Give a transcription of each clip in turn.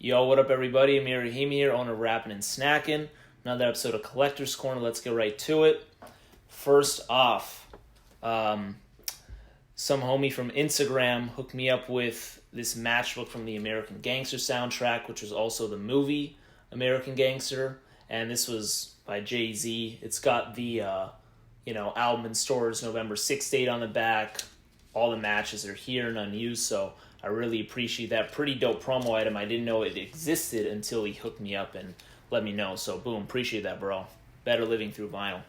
Yo, what up, everybody? Amir Rahim here, owner of Rappin' and Snackin'. Another episode of Collector's Corner. Let's get right to it. First off, some homie from Instagram hooked me up with this matchbook from the American Gangster soundtrack, which was also the movie American Gangster. And this was by Jay-Z. It's got the, album in stores November 6th date on the back. All the matches are here and unused, so I really appreciate that. Pretty dope promo item. I didn't know it existed until he hooked me up and let me know. So, boom, appreciate that, bro. Better living through vinyl.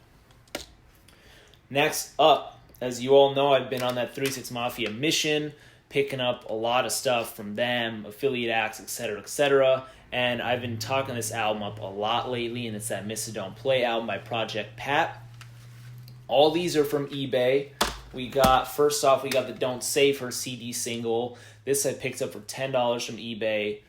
Next up, as you all know, I've been on that 36 Mafia mission, picking up a lot of stuff from them, affiliate acts, etc., etc., and I've been talking this album up a lot lately, and it's that Miss It Don't Play album by Project Pat. All these are from eBay. First off, we got the Don't Save Her CD single. This I picked up for $10 from eBay.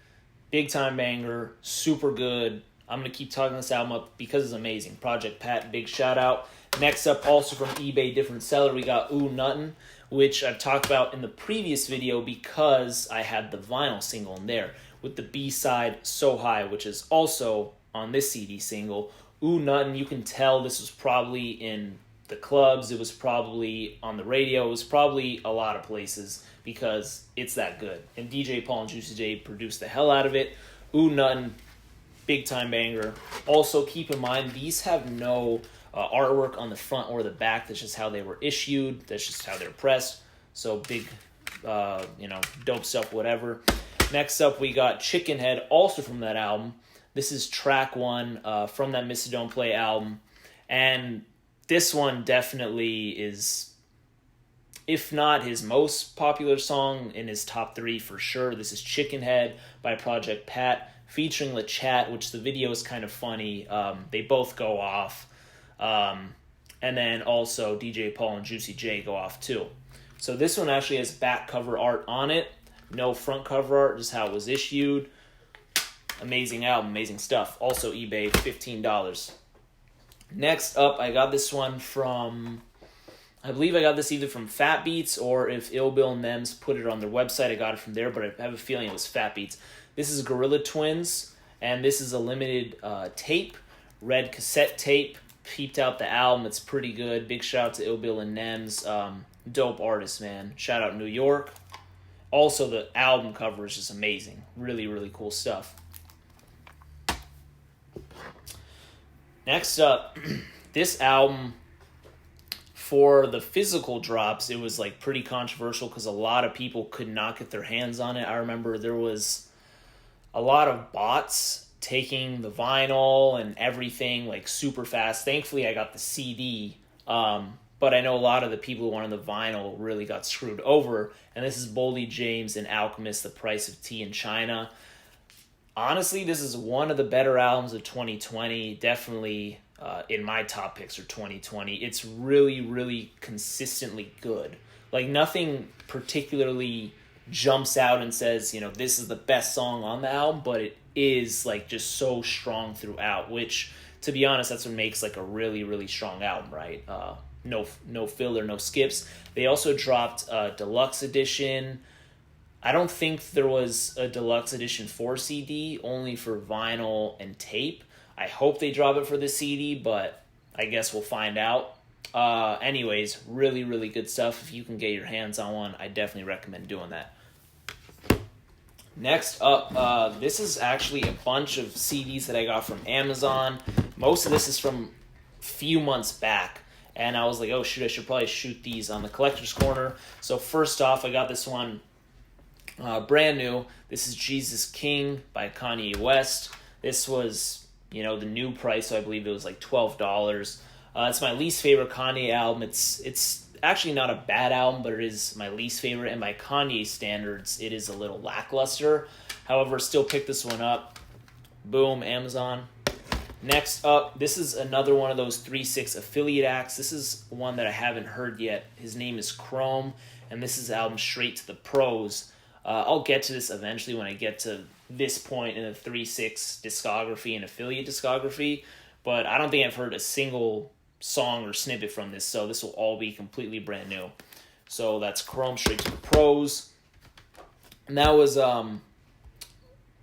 Big time banger, super good. I'm going to keep talking this album up because it's amazing. Project Pat, big shout out. Next up, also from eBay, different seller, we got Ooh Nuttin', which I've talked about in the previous video because I had the vinyl single in there with the B-side So High, which is also on this CD single. Ooh Nuttin', you can tell this was probably in the clubs, it was probably on the radio, it was probably a lot of places because it's that good. And DJ Paul and Juicy J produced the hell out of it. Ooh Nuttin', big time banger. Also keep in mind, these have no artwork on the front or the back. That's just how they were issued. That's just how they're pressed. So big, dope stuff, whatever. Next up, we got Chicken Head, also from that album. This is track 1 from that Miss It Don't Play album. And this one definitely is, if not his most popular song, in his top 3 for sure. This is Chicken Head by Project Pat, featuring La Chat, which the video is kind of funny. They both go off. And then also DJ Paul and Juicy J go off too. So this one actually has back cover art on it. No front cover art, just how it was issued. Amazing album, amazing stuff. Also eBay, $15. Next up, I got this one from, I believe I got this either from Fat Beats, or if Ill Bill and Nems put it on their website, I got it from there, but I have a feeling it was Fat Beats. This is Gorilla Twins, and this is a limited tape, red cassette tape. Peeped out the album, it's pretty good. Big shout out to Ill Bill and Nems. Dope artist, man. Shout out New York. Also, the album cover is just amazing. Really, really cool stuff. Next up, this album, for the physical drops, it was like pretty controversial because a lot of people could not get their hands on it. I remember there was a lot of bots taking the vinyl and everything like super fast. Thankfully, I got the CD, but I know a lot of the people who wanted the vinyl really got screwed over. And this is Boldy James and Alchemist, The Price of Tea in China. Honestly, this is one of the better albums of 2020. Definitely in my top picks for 2020. It's really, really consistently good. Like, nothing particularly jumps out and says, this is the best song on the album, but it is like just so strong throughout, which, to be honest, that's what makes like a really, really strong album, right? No filler, no skips. They also dropped a deluxe edition. I don't think there was a deluxe edition for CD, only for vinyl and tape. I hope they drop it for the CD, but I guess we'll find out. Anyways, really, really good stuff. If you can get your hands on one, I definitely recommend doing that. Next up, this is actually a bunch of CDs that I got from Amazon. Most of this is from a few months back. And I was like, oh shoot, I should probably shoot these on the Collector's Corner. So first off, I got this one brand new. This is Jesus King by Kanye West. This was, the new price, so I believe it was like $12. It's my least favorite Kanye album. It's actually not a bad album, but it is my least favorite, and by Kanye standards, it is a little lackluster. However, still pick this one up. Boom, Amazon. Next up, this is another one of those 3-6 affiliate acts. This is one that I haven't heard yet. His name is Chrome, and this is the album Straight to the Pros. I'll get to this eventually when I get to this point in the 3-6 discography and affiliate discography, but I don't think I've heard a single song or snippet from this, so this will all be completely brand new. So that's Chrome, Straight to the Pros. And that was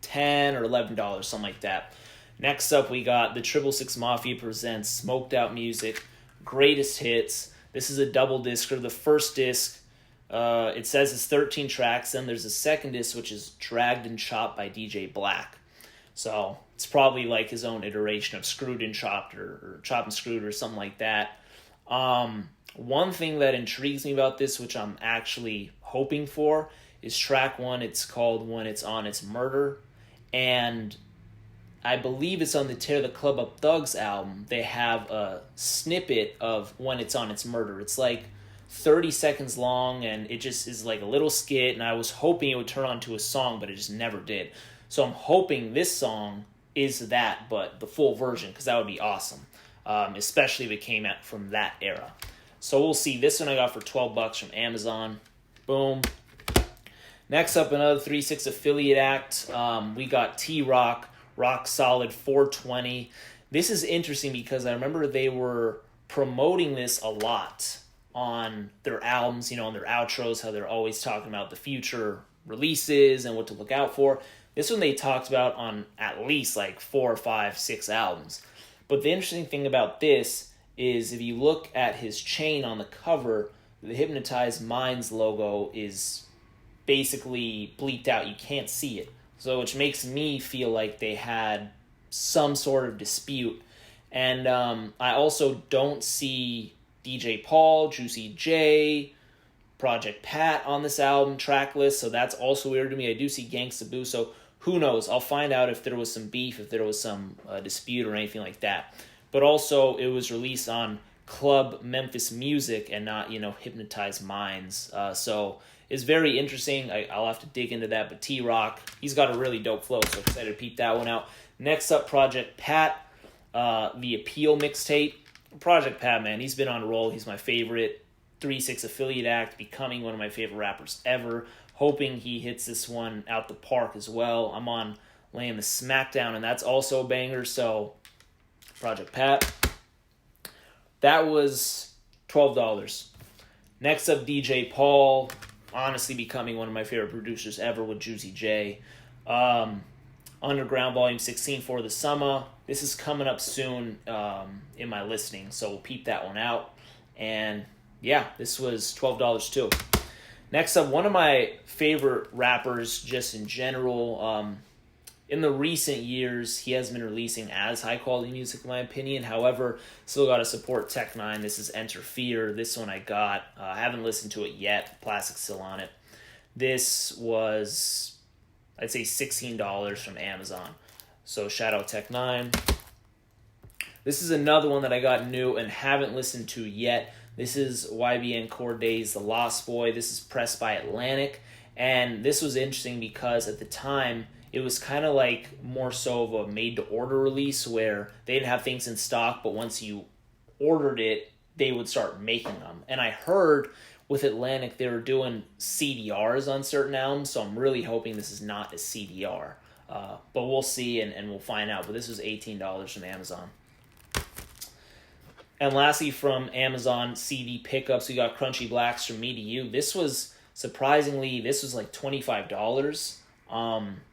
$10 or $11, something like that. Next up, we got the 666 Mafia presents Smoked Out Music, Greatest Hits. This is a double disc. The first disc, it says it's 13 tracks. Then there's a second disc, which is Dragged and Chopped by DJ Black. So it's probably like his own iteration of Screwed and Chopped or Chopped and Screwed or something like that. One thing that intrigues me about this, which I'm actually hoping for, is track 1. It's called When It's On It's Murder. And I believe it's on the Tear the Club Up Thugs album. They have a snippet of When It's On It's Murder. It's like 30 seconds long, and it just is like a little skit, and I was hoping it would turn on to a song, but it just never did. So I'm hoping this song is that, but the full version, because that would be awesome, especially if it came out from that era. So we'll see. This one I got for $12 from Amazon. Boom. Next up, another 3-6 affiliate act. We got T-Rock, Rock Solid 420. This is interesting because I remember they were promoting this a lot on their albums, on their outros, how they're always talking about the future releases and what to look out for. This one they talked about on at least like 4, 5, 6 albums. But the interesting thing about this is if you look at his chain on the cover, the Hypnotized Minds logo is basically bleaked out. You can't see it. So which makes me feel like they had some sort of dispute. And I also don't see DJ Paul, Juicy J, Project Pat on this album track list, so that's also weird to me. I do see Gangsta Boo, so who knows? I'll find out if there was some beef, if there was some dispute or anything like that. But also, it was released on Club Memphis Music and not, Hypnotized Minds. So it's very interesting. I'll have to dig into that. But T-Rock, he's got a really dope flow, so excited to peep that one out. Next up, Project Pat, the Appeal mixtape. Project Pat, man, he's been on a roll. He's my favorite 3-6 affiliate act, becoming one of my favorite rappers ever. Hoping he hits this one out the park as well. I'm on laying the smackdown, and that's also a banger. So, Project Pat. That was $12. Next up, DJ Paul. Honestly, becoming one of my favorite producers ever with Juicy J. Underground Volume 16 for the summer. This is coming up soon in my listening, so we'll peep that one out. And yeah, this was $12 too. Next up, one of my favorite rappers just in general. In the recent years, he has been releasing as high-quality music, in my opinion. However, still got to support Tech 9. This is Enter Fear. This one I got. I haven't listened to it yet. Plastic's still on it. This was, I'd say, $16 from Amazon. So shout out Tech 9. This is another one that I got new and haven't listened to yet. This is YBN Corday's The Lost Boy. This is pressed by Atlantic. And this was interesting because at the time, it was kind of like more so of a made-to-order release where they didn't have things in stock, but once you ordered it, they would start making them. And I heard with Atlantic they were doing CDRs on certain albums, so I'm really hoping this is not a CDR. But we'll see and we'll find out. But this was $18 from Amazon. And lastly, from Amazon CD pickups, we got Crunchy Blacks from Me to You. This was, surprisingly, like $25.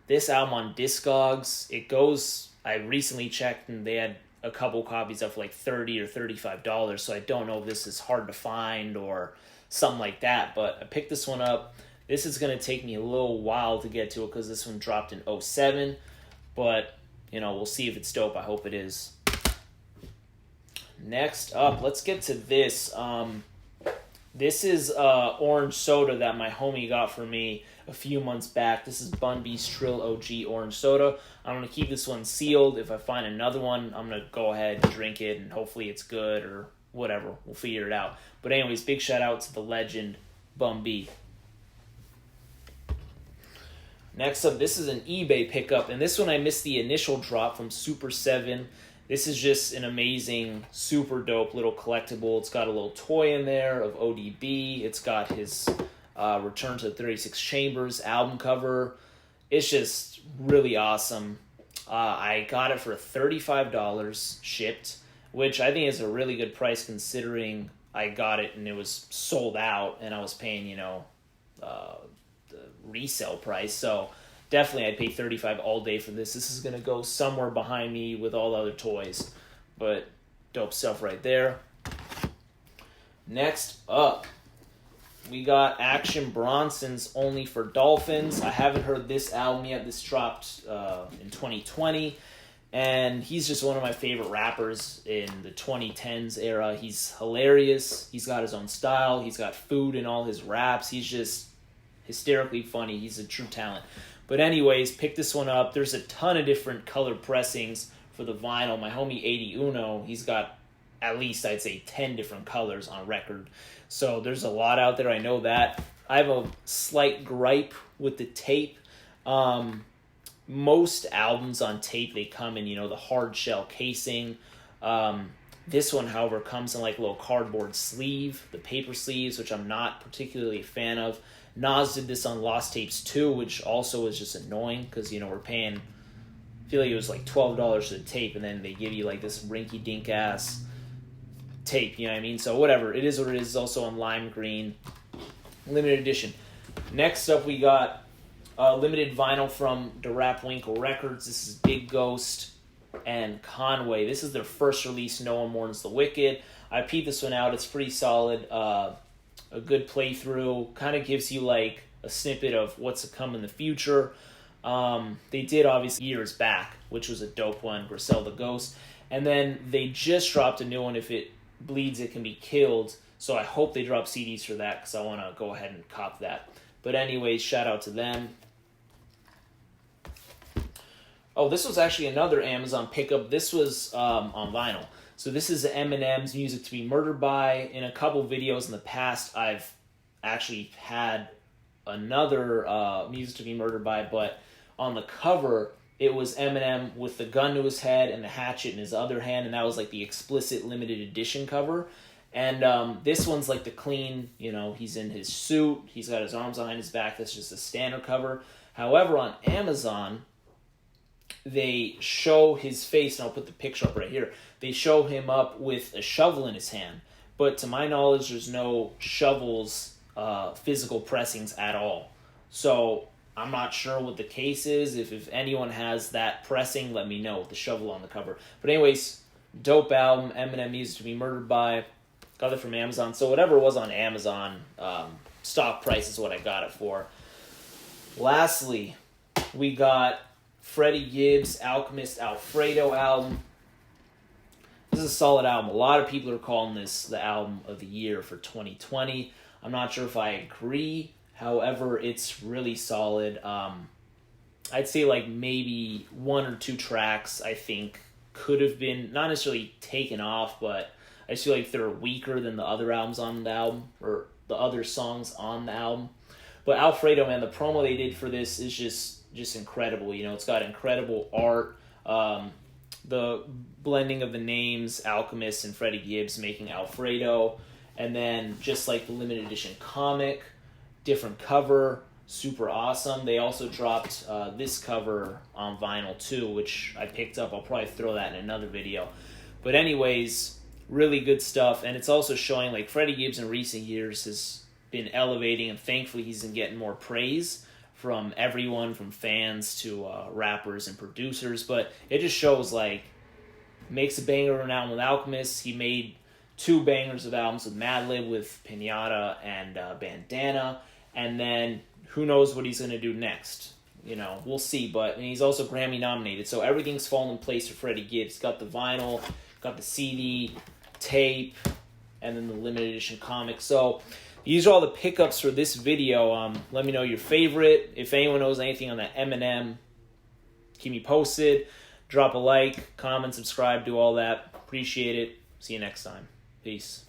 This album on Discogs, it goes, I recently checked and they had a couple copies of like $30 or $35, so I don't know if this is hard to find or something like that, but I picked this one up. This is going to take me a little while to get to it because this one dropped in 2007, but, we'll see if it's dope. I hope it is. Next up, let's get to this. This is orange soda that my homie got for me a few months back. This is Bun B's Trill OG orange soda. I'm going to keep this one sealed. If I find another one, I'm going to go ahead and drink it, and hopefully it's good or whatever. We'll figure it out. But anyways, big shout out to the legend, Bun B. Next up, this is an eBay pickup, and this one I missed the initial drop from Super 7. This is just an amazing, super dope little collectible. It's got a little toy in there of ODB. It's got his Return to the 36 Chambers album cover. It's just really awesome. I got it for $35 shipped, which I think is a really good price considering I got it and it was sold out and I was paying, the resale price. So definitely I'd pay $35 all day for this. This is going to go somewhere behind me with all the other toys. But dope stuff right there. Next up, we got Action Bronson's Only for Dolphins. I haven't heard this album yet. This dropped in 2020. And he's just one of my favorite rappers in the 2010s era. He's hilarious. He's got his own style. He's got food in all his raps. He's just hysterically funny. He's a true talent. But anyways, pick this one up. There's a ton of different color pressings for the vinyl. My homie 80 Uno, he's got at least, I'd say, 10 different colors on record. So there's a lot out there. I know that. I have a slight gripe with the tape. Most albums on tape, they come in, the hard shell casing. This one, however, comes in like a little cardboard sleeve, the paper sleeves, which I'm not particularly a fan of. Nas did this on Lost Tapes 2, which also is just annoying because, we're paying, I feel like it was like $12 for the tape, and then they give you like this rinky-dink ass tape, you know what I mean? So whatever, it is what it is. It's also on lime green, limited edition. Next up, we got limited vinyl from DeRap Winkle Records. This is Big Ghost and Conway. This is their first release, No One Mourns the Wicked. I peeped this one out. It's pretty solid. A good playthrough. Kind of gives you like a snippet of what's to come in the future. They did obviously years back, which was a dope one, Griselda Ghost. And then they just dropped a new one, If It Bleeds, It Can Be Killed. So I hope they drop CDs for that because I want to go ahead and cop that. But anyways, shout out to them. Oh, this was actually another Amazon pickup. This was on vinyl. So this is Eminem's Music to Be Murdered By. In a couple videos in the past, I've actually had another Music to Be Murdered By, but on the cover, it was Eminem with the gun to his head and the hatchet in his other hand, and that was like the explicit limited edition cover. And this one's like the clean, he's in his suit, he's got his arms behind his back, that's just a standard cover. However, on Amazon, they show his face, and I'll put the picture up right here. They show him up with a shovel in his hand. But to my knowledge, there's no shovels, physical pressings at all. So I'm not sure what the case is. If anyone has that pressing, let me know with the shovel on the cover. But anyways, dope album, Eminem Music to Be Murdered By. Got it from Amazon. So whatever it was on Amazon, stock price is what I got it for. Lastly, we got Freddie Gibbs' Alchemist Alfredo album. This is a solid album. A lot of people are calling this the album of the year for 2020. I'm not sure if I agree. However, it's really solid. I'd say like maybe one or two tracks I think could have been not necessarily taken off, but I just feel like they're weaker than the other albums on the album or the other songs on the album. But Alfredo, man, the promo they did for this is just incredible. It's got incredible art. The blending of the names, Alchemist and Freddie Gibbs making Alfredo. And then just like the limited edition comic, different cover, super awesome. They also dropped this cover on vinyl too, which I picked up. I'll probably throw that in another video. But anyways, really good stuff. And it's also showing like Freddie Gibbs in recent years has been elevating, and thankfully he's been getting more praise from everyone, from fans to rappers and producers. But it just shows like makes a banger of an album with Alchemist. He made 2 bangers of albums with Madlib, with Pinata and Bandana, and then who knows what he's going to do next. We'll see. But he's also Grammy nominated, so everything's fallen in place for Freddie Gibbs. Got the vinyl, got the CD, tape, and then the limited edition comic. So these are all the pickups for this video. Let me know your favorite. If anyone knows anything on that Eminem, keep me posted. Drop a like, comment, subscribe, do all that. Appreciate it. See you next time. Peace.